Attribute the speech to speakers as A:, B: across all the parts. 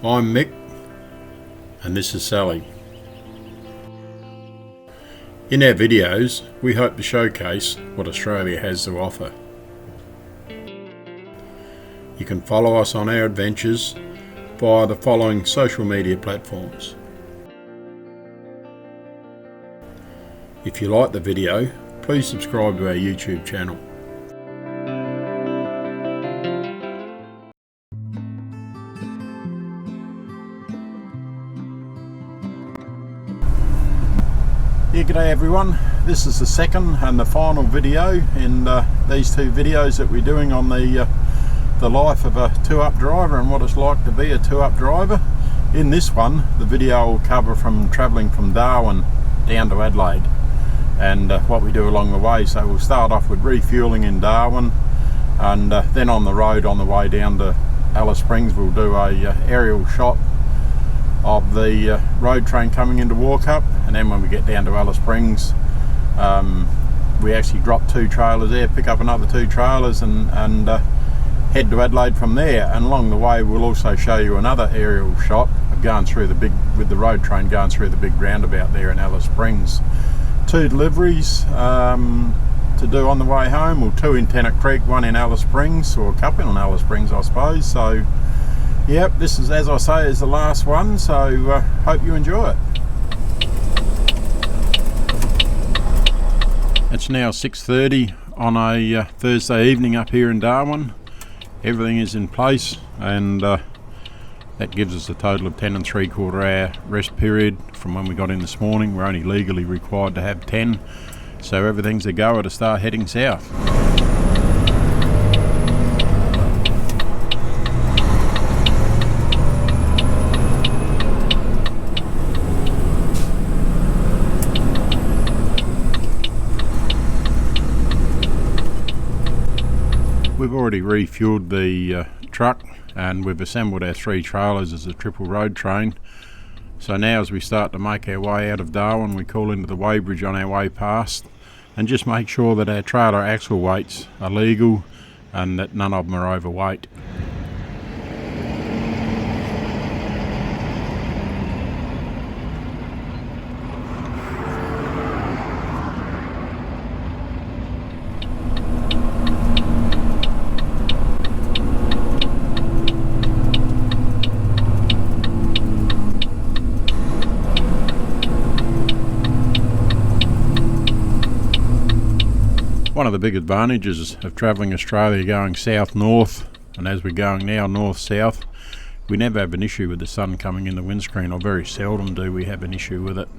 A: I'm Mick, and this is Sally. In our videos, we hope to showcase what Australia has to offer. You can follow us on our adventures via the following social media platforms. If you like the video, please subscribe to our YouTube channel. Yeah, g'day everyone. This is the second and the final video in these two videos that we're doing on the life of a two-up driver and what it's like to be a two-up driver. In this one, the video will cover from travelling from Darwin down to Adelaide and what we do along the way. So we'll start off with refuelling in Darwin, and then on the road on the way down to Alice Springs we'll do a aerial shot of the road train coming into Wauchope, and then when we get down to Alice Springs we actually drop two trailers there, pick up another two trailers and head to Adelaide from there. And along the way we'll also show you another aerial shot of going through the big, with the road train going through the big roundabout there in Alice Springs. Two deliveries to do on the way home, or two in Tennant Creek, one in Alice Springs, or a couple in Alice Springs I suppose. So yep, this is, as I say, is the last one, so hope you enjoy it. It's now 6:30 on a Thursday evening up here in Darwin. Everything is in place, and that gives us a total of 10 3/4 hour rest period from when we got in this morning. We're only legally required to have 10, so everything's a goer to start heading south. We've already refueled the truck, and we've assembled our three trailers as a triple road train. So now as we start to make our way out of Darwin, we call into the weighbridge on our way past and just make sure that our trailer axle weights are legal and that none of them are overweight. One of the big advantages of travelling Australia going south-north, and as we're going now north-south, we never have an issue with the sun coming in the windscreen, or very seldom do we have an issue with it.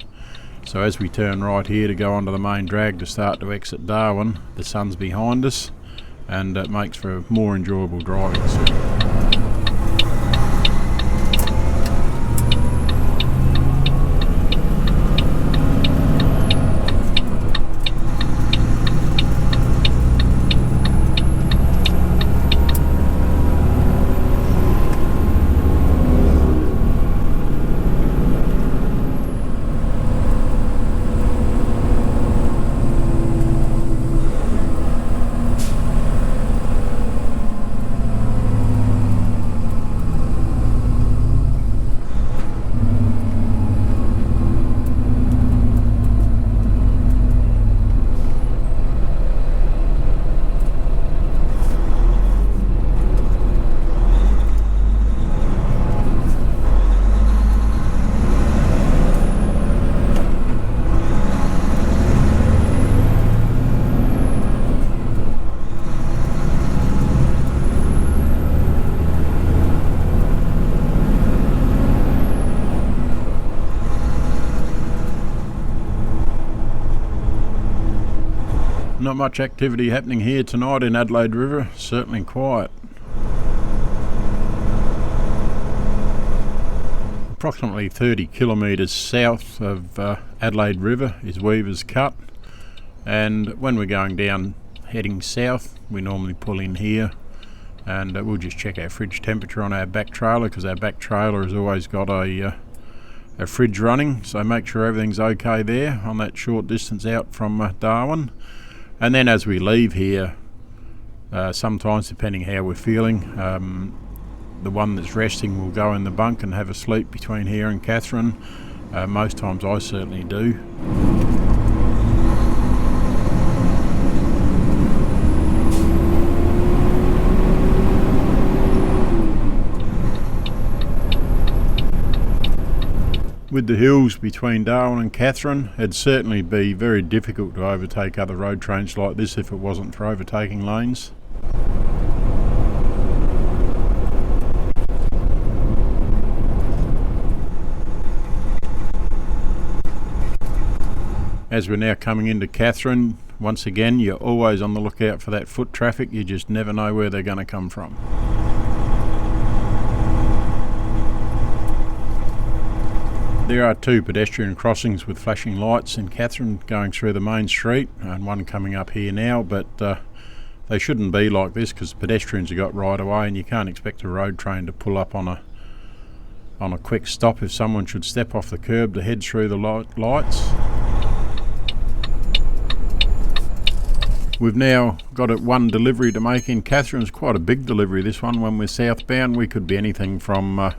A: So as we turn right here to go onto the main drag to start to exit Darwin, the sun's behind us, and it makes for a more enjoyable driving. Not much activity happening here tonight in Adelaide River, certainly quiet. Approximately 30 kilometres south of Adelaide River is Weaver's Cut, and when we're going down heading south we normally pull in here and we'll just check our fridge temperature on our back trailer, because our back trailer has always got a fridge running, so make sure everything's okay there on that short distance out from Darwin. And then as we leave here, sometimes depending how we're feeling, the one that's resting will go in the bunk and have a sleep between here and Catherine. Most times I certainly do. With the hills between Darwin and Catherine, it'd certainly be very difficult to overtake other road trains like this if it wasn't for overtaking lanes. As we're now coming into Catherine, once again you're always on the lookout for that foot traffic. You just never know where they're going to come from. There are two pedestrian crossings with flashing lights in Catherine going through the main street, and one coming up here now, but they shouldn't be like this because pedestrians have got right away, and you can't expect a road train to pull up on a quick stop if someone should step off the curb to head through the lights. We've now got one delivery to make in Catherine. It's quite a big delivery, this one. When we're southbound, we could be anything from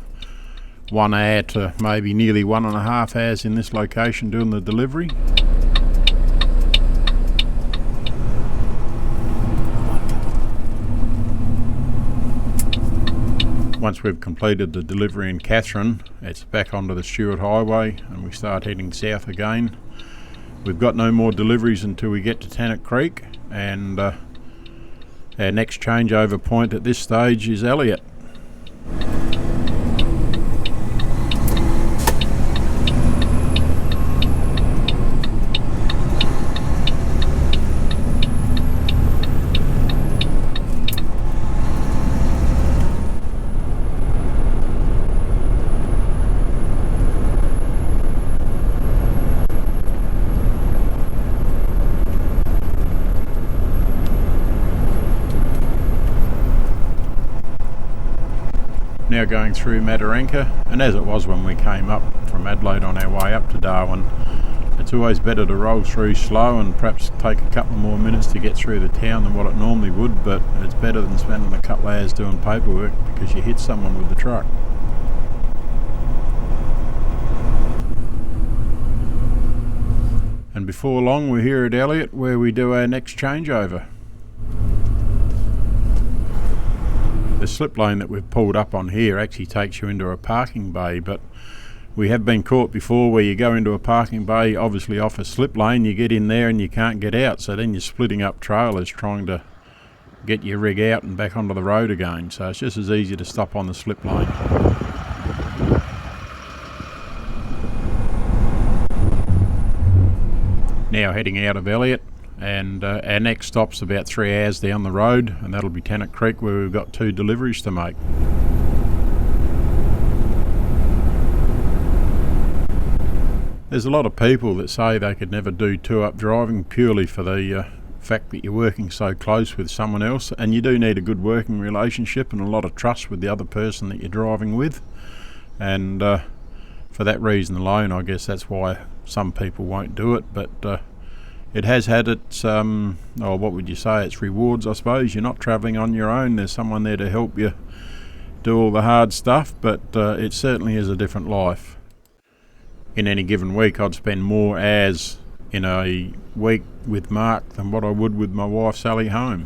A: 1 hour to maybe nearly 1.5 hours in this location doing the delivery. Once we've completed the delivery in Catherine, it's back onto the Stewart Highway and we start heading south again. We've got no more deliveries until we get to Tennant Creek, and our next changeover point at this stage is Elliot. Now going through Mataranka, and as it was when we came up from Adelaide on our way up to Darwin, it's always better to roll through slow and perhaps take a couple more minutes to get through the town than what it normally would, but it's better than spending a couple of hours doing paperwork because you hit someone with the truck. And before long we're here at Elliot where we do our next changeover. The slip lane that we've pulled up on here actually takes you into a parking bay, but we have been caught before where you go into a parking bay, obviously off a slip lane, you get in there and you can't get out, so then you're splitting up trailers trying to get your rig out and back onto the road again, so it's just as easy to stop on the slip lane. Now heading out of Elliot, and our next stop's about 3 hours down the road, and that'll be Tennant Creek where we've got 2 deliveries to make. There's a lot of people that say they could never do two-up driving purely for the fact that you're working so close with someone else, and you do need a good working relationship and a lot of trust with the other person that you're driving with, and for that reason alone I guess that's why some people won't do it, but it has had its, what would you say, its rewards I suppose. You're not travelling on your own, there's someone there to help you do all the hard stuff, but it certainly is a different life. In any given week I'd spend more hours in a week with Mark than what I would with my wife Sally home.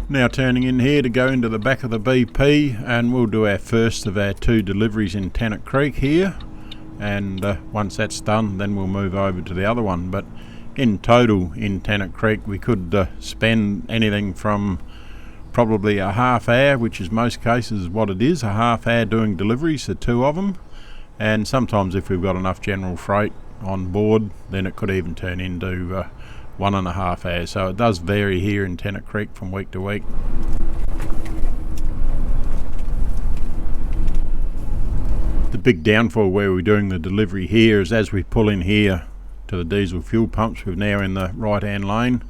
A: Now turning in here to go into the back of the BP, and we'll do our first of our 2 deliveries in Tennant Creek here, and once that's done then we'll move over to the other one. But in total in Tennant Creek we could spend anything from probably a half hour, which is most cases what it is, a half hour doing deliveries, the 2 of them, and sometimes if we've got enough general freight on board then it could even turn into 1.5 hours, so it does vary here in Tennant Creek from week to week. The big downfall where we're doing the delivery here is as we pull in here to the diesel fuel pumps, we're now in the right hand lane,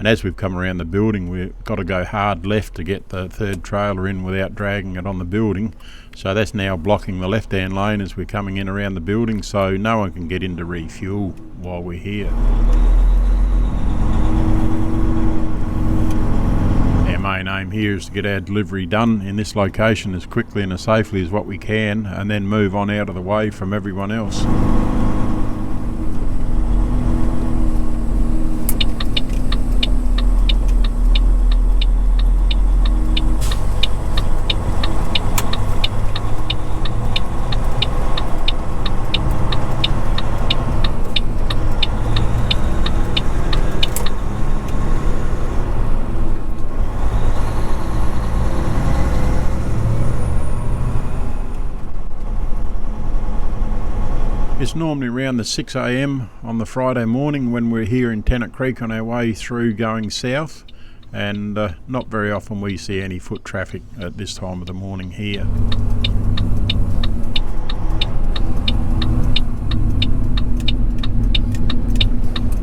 A: And as we've come around the building, we've got to go hard left to get the third trailer in without dragging it on the building. So that's now blocking the left-hand lane as we're coming in around the building, so no one can get in to refuel while we're here. Our main aim here is to get our delivery done in this location as quickly and as safely as what we can, and then move on out of the way from everyone else. It's normally around the 6 AM on the Friday morning when we're here in Tennant Creek on our way through going south, and not very often we see any foot traffic at this time of the morning here.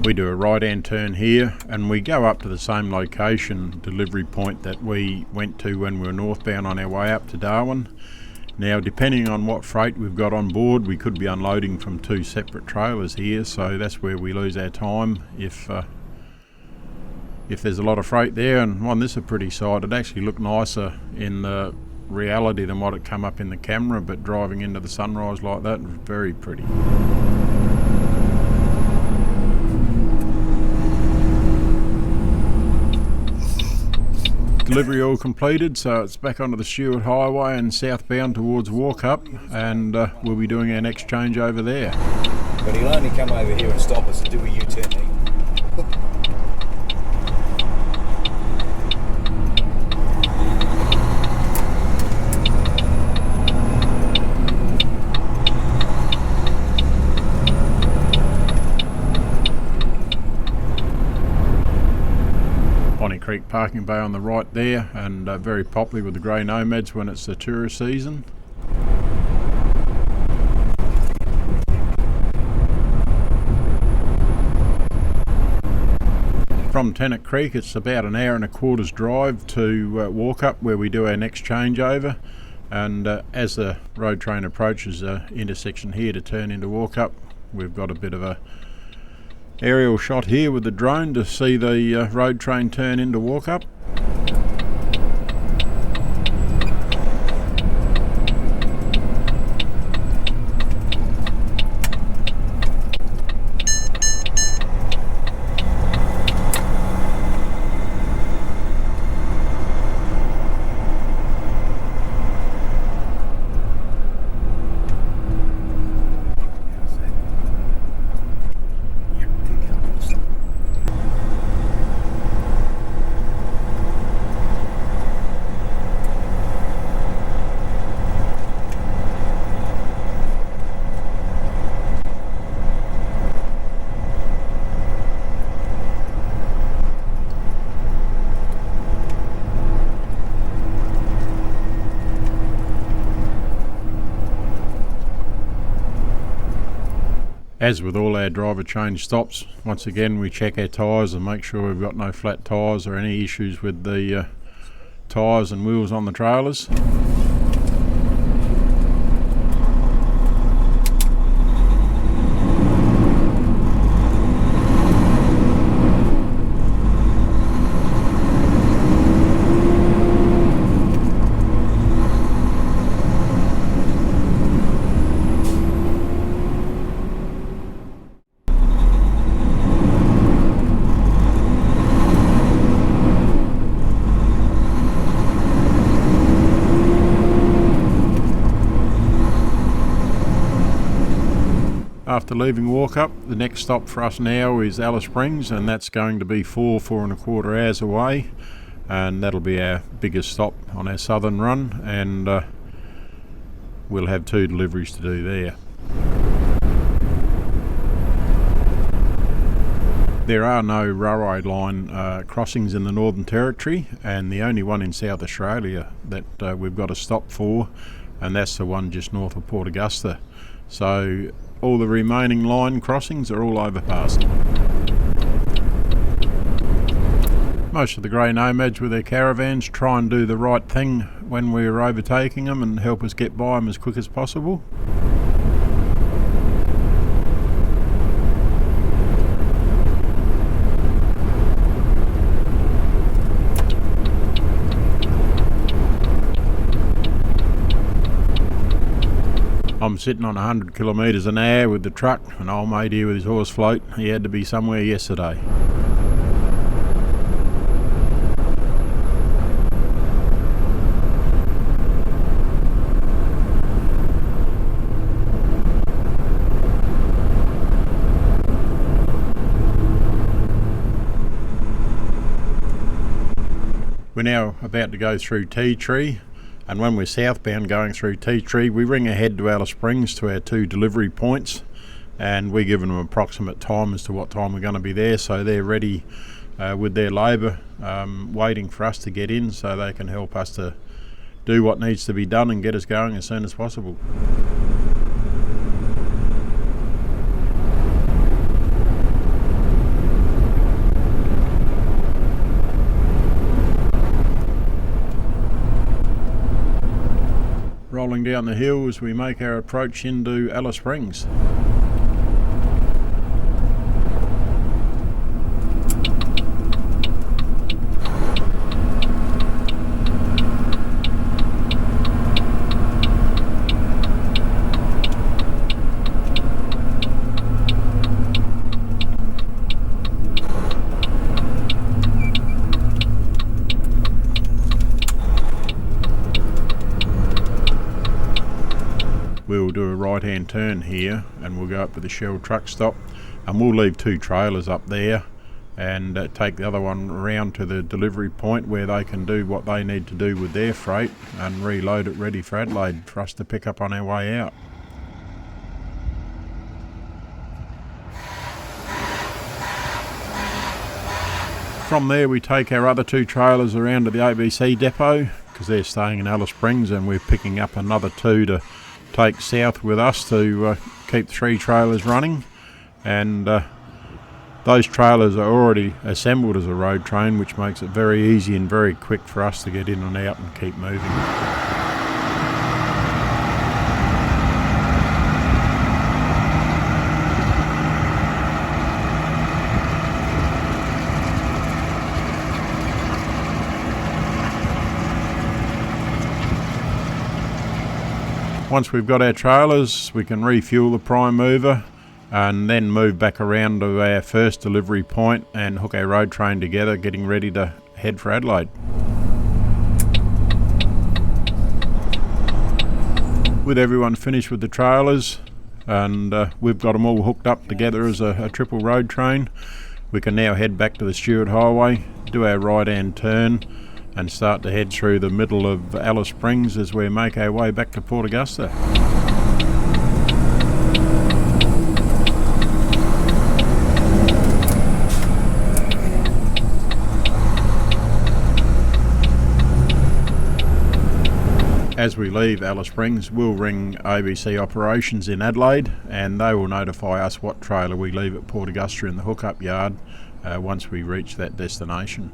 A: We do a right-hand turn here and we go up to the same location delivery point that we went to when we were northbound on our way up to Darwin. Now, depending on what freight we've got on board, we could be unloading from two separate trailers here, so that's where we lose our time if there's a lot of freight there. And on this a pretty sight, it actually looked nicer in the reality than what it come up in the camera, but driving into the sunrise like that was very pretty. Delivery all completed, so it's back onto the Stewart Highway and southbound towards Wauchope, and we'll be doing our next change over there.
B: But he'll only come over here and stop us and do a U-turn.
A: Creek parking bay on the right there, and very popular with the grey nomads when it's the tourist season. From Tennant Creek it's about an hour and a quarter's drive to Wauchope, where we do our next changeover, and as the road train approaches the intersection here to turn into Wauchope, we've got a bit of a aerial shot here with the drone to see the road train turn into Wauchope. As with all our driver change stops, once again we check our tyres and make sure we've got no flat tyres or any issues with the tyres and wheels on the trailers. After leaving Wauchope, the next stop for us now is Alice Springs, and that's going to be 4.25 hours away, and that'll be our biggest stop on our southern run, and we'll have 2 deliveries to do there. There are no railway line crossings in the Northern Territory, and the only one in South Australia that we've got a stop for, and that's the one just north of Port Augusta. So all the remaining line crossings are all overpassed. Most of the grey nomads with their caravans try and do the right thing when we're overtaking them and help us get by them as quick as possible. I'm sitting on 100 kilometres an hour with the truck, and old mate here with his horse float, he had to be somewhere yesterday. We're now about to go through Tea Tree, and when we're southbound going through Tea Tree, we ring ahead to Alice Springs to our 2 delivery points, and we give them an approximate time as to what time we're going to be there, so they're ready with their labour waiting for us to get in so they can help us to do what needs to be done and get us going as soon as possible. Rolling down the hill as we make our approach into Alice Springs. We'll do a right hand turn here and we'll go up to the Shell truck stop, and we'll leave 2 trailers up there and take the other one around to the delivery point where they can do what they need to do with their freight and reload it ready for Adelaide for us to pick up on our way out. From there we take our other 2 trailers around to the ABC depot because they're staying in Alice Springs, and we're picking up another 2 to take south with us to keep 3 trailers running, and those trailers are already assembled as a road train, which makes it very easy and very quick for us to get in and out and keep moving. Once we've got our trailers, we can refuel the prime mover and then move back around to our first delivery point and hook our road train together, getting ready to head for Adelaide. With everyone finished with the trailers and we've got them all hooked up together as a triple road train, we can now head back to the Stewart Highway, do our right hand turn and start to head through the middle of Alice Springs as we make our way back to Port Augusta. As we leave Alice Springs, we'll ring ABC Operations in Adelaide and they will notify us what trailer we leave at Port Augusta in the hookup yard once we reach that destination.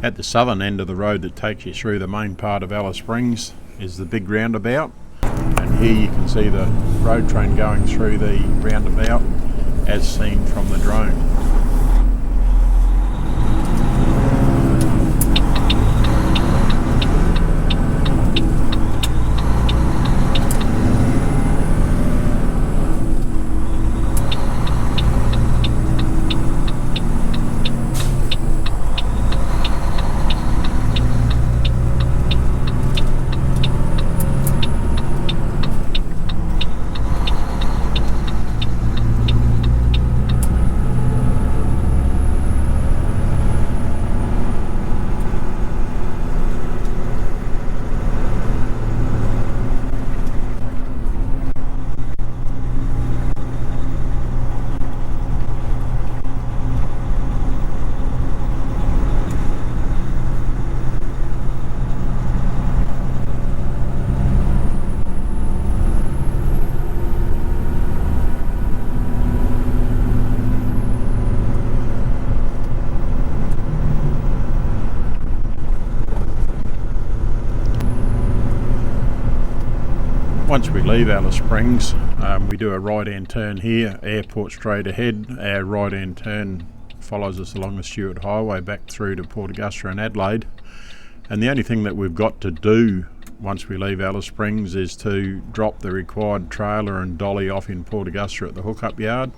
A: At the southern end of the road that takes you through the main part of Alice Springs is the big roundabout, and here you can see the road train going through the roundabout as seen from the drone. Once we leave Alice Springs, we do a right-hand turn here, airport straight ahead. Our right-hand turn follows us along the Stewart Highway back through to Port Augusta and Adelaide. And the only thing that we've got to do once we leave Alice Springs is to drop the required trailer and dolly off in Port Augusta at the hookup yard.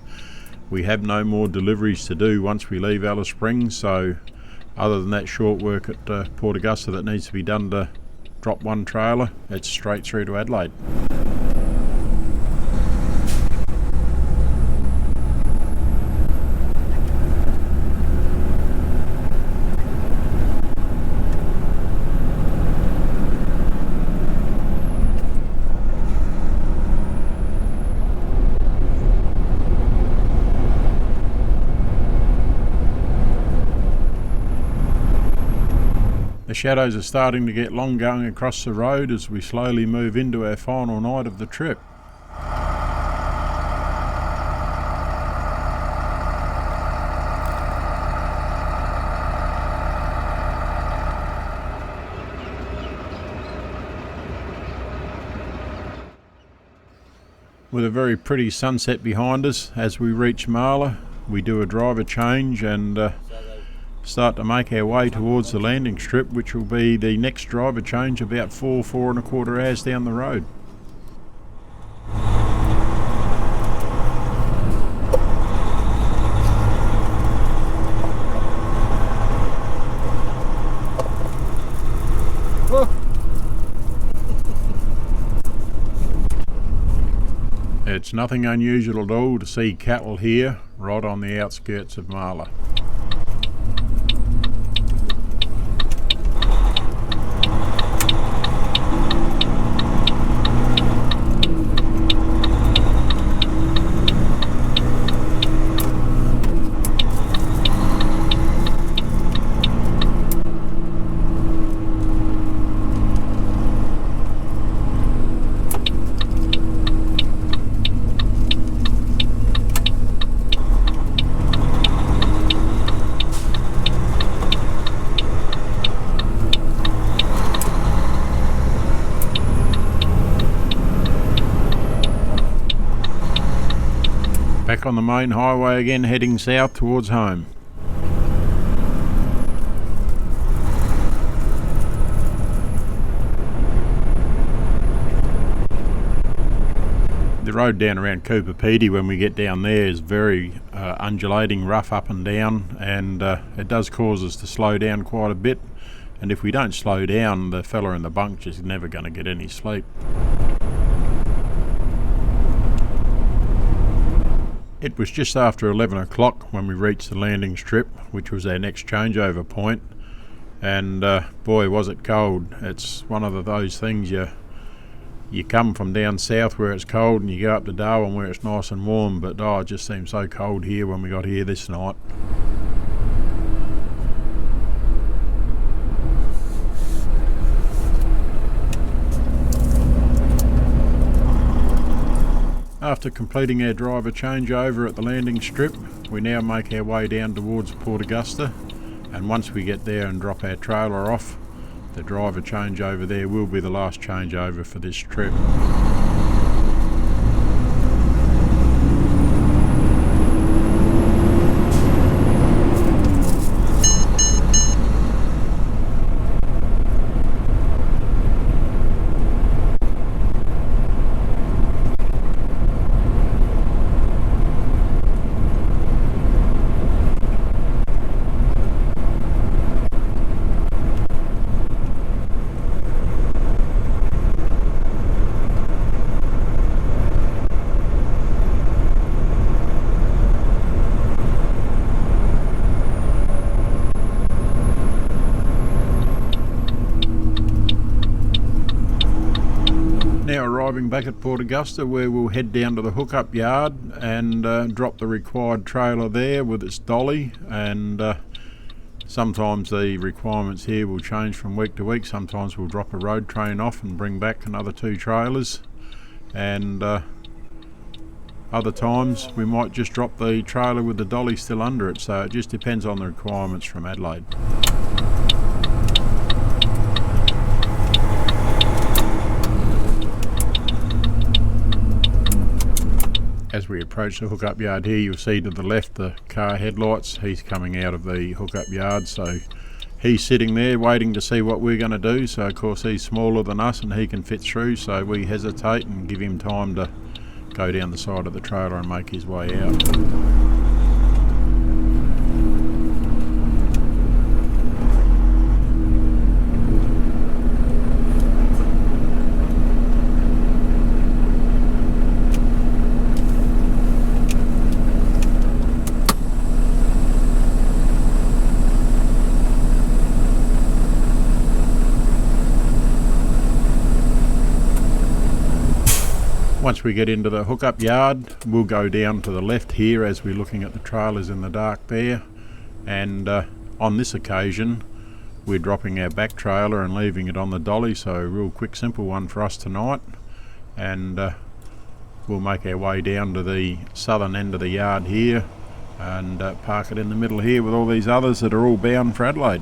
A: We have no more deliveries to do once we leave Alice Springs, so other than that short work at Port Augusta that needs to be done to drop one trailer, it's straight through to Adelaide. The shadows are starting to get long going across the road as we slowly move into our final night of the trip. With a very pretty sunset behind us, as we reach Marla, we do a driver change and start to make our way towards the landing strip, which will be the next driver change about 4.25 hours down the road. It's nothing unusual at all to see cattle here right on the outskirts of Marla. Back on the main highway again, heading south towards home. The road down around Cooper Pedy when we get down there is very undulating, rough up and down, and it does cause us to slow down quite a bit, and if we don't slow down, the fella in the bunk is never going to get any sleep. It was just after 11 o'clock when we reached the landing strip, which was our next changeover point, and boy was it cold. It's one of those things, you come from down south where it's cold and you go up to Darwin where it's nice and warm, but it just seemed so cold here when we got here this night. After completing our driver changeover at the landing strip, we now make our way down towards Port Augusta, and once we get there and drop our trailer off, the driver changeover there will be the last changeover for this trip. Now arriving back at Port Augusta, where we'll head down to the hookup yard and drop the required trailer there with its dolly, and sometimes the requirements here will change from week to week. Sometimes we'll drop a road train off and bring back another 2 trailers, and other times we might just drop the trailer with the dolly still under it, so it just depends on the requirements from Adelaide. As we approach the hookup yard here, you'll see to the left the car headlights. He's coming out of the hookup yard, so he's sitting there waiting to see what we're going to do. So of course he's smaller than us and he can fit through, so we hesitate and give him time to go down the side of the trailer and make his way out. Once we get into the hookup yard, we'll go down to the left here as we're looking at the trailers in the dark there. And on this occasion, we're dropping our back trailer and leaving it on the dolly, so a real quick, simple one for us tonight. And we'll make our way down to the southern end of the yard here and park it in the middle here with all these others that are all bound for Adelaide.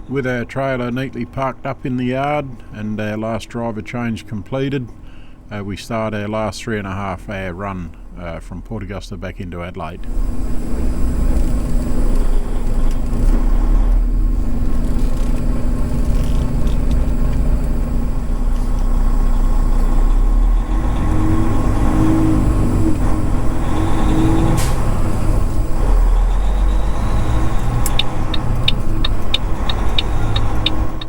A: With our trailer neatly parked up in the yard and our last driver change completed, we start our last 3.5 hour run from Port Augusta back into Adelaide.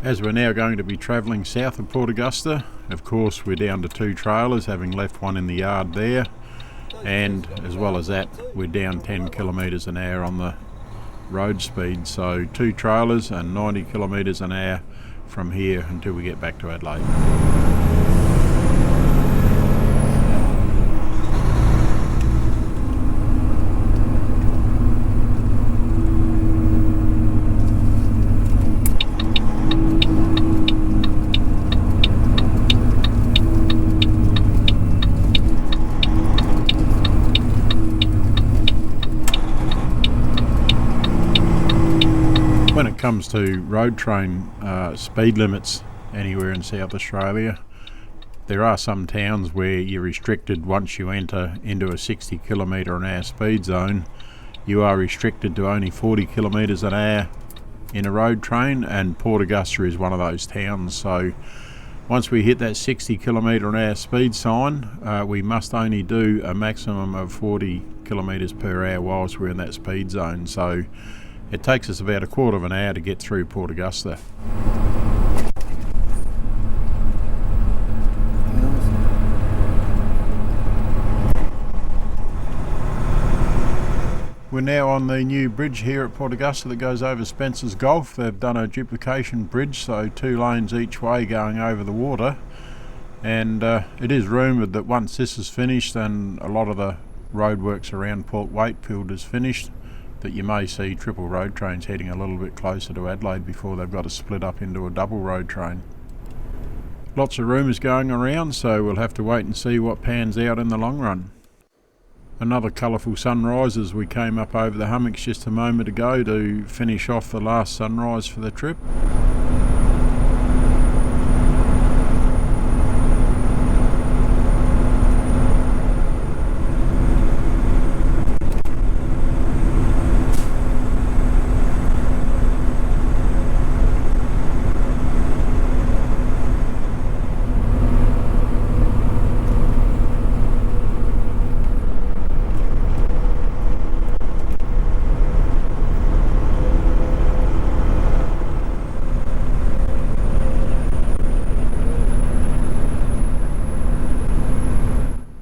A: As we're now going to be travelling south of Port Augusta, of course we're down to 2 trailers, having left one in the yard there, and as well as that we're down 10 kilometres an hour on the road speed, so 2 trailers and 90 kilometres an hour from here until we get back to Adelaide. When it comes to road train speed limits anywhere in South Australia, there are some towns where you're restricted. Once you enter into a 60 kilometre an hour speed zone, you are restricted to only 40 kilometres an hour in a road train, and Port Augusta is one of those towns. So once we hit that 60 kilometre an hour speed sign, we must only do a maximum of 40 kilometres per hour whilst we're in that speed zone. So it takes us about a quarter of an hour to get through Port Augusta. We're now on the new bridge here at Port Augusta that goes over Spencer's Gulf. They've done a duplication bridge, so 2 lanes each way going over the water. And it is rumoured that once this is finished and a lot of the roadworks around Port Wakefield is finished, that you may see triple road trains heading a little bit closer to Adelaide before they've got to split up into a double road train. Lots of rumours going around, so we'll have to wait and see what pans out in the long run. Another colourful sunrise as we came up over the hummocks just a moment ago to finish off the last sunrise for the trip.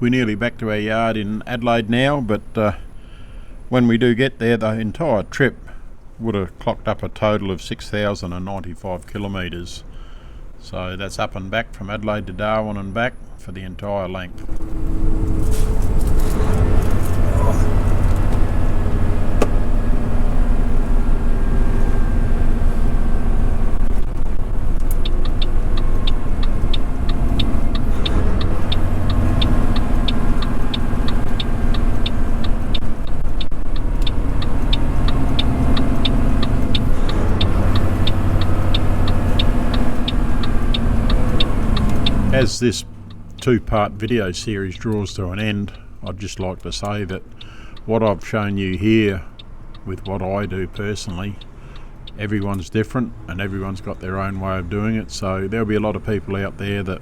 A: We're nearly back to our yard in Adelaide now, but when we do get there, the entire trip would have clocked up a total of 6,095 kilometres. So that's up and back from Adelaide to Darwin and back for the entire length. as this two-part video series draws to an end, I'd just like to say that what I've shown you here with what I do personally, everyone's different and everyone's got their own way of doing it, so there'll be a lot of people out there that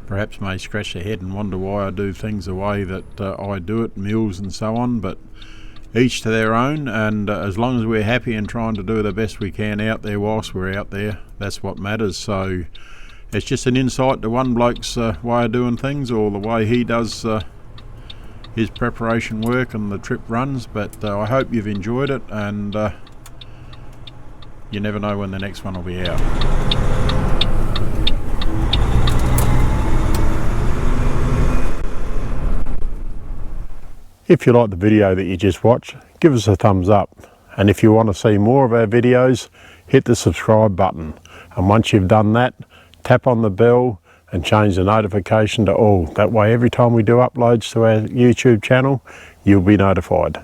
A: perhaps may scratch their head and wonder why I do things the way that I do it, mills and so on, but each to their own, and as long as we're happy and trying to do the best we can out there whilst we're out there, that's what matters. So it's just an insight to one bloke's way of doing things, or the way he does his preparation work and the trip runs, but I hope you've enjoyed it, and you never know when the next one will be out. If you like the video that you just watched, give us a thumbs up, and if you want to see more of our videos, hit the subscribe button, and once you've done that, tap on the bell and change the notification to all. That way every time we do uploads to our YouTube channel, you'll be notified.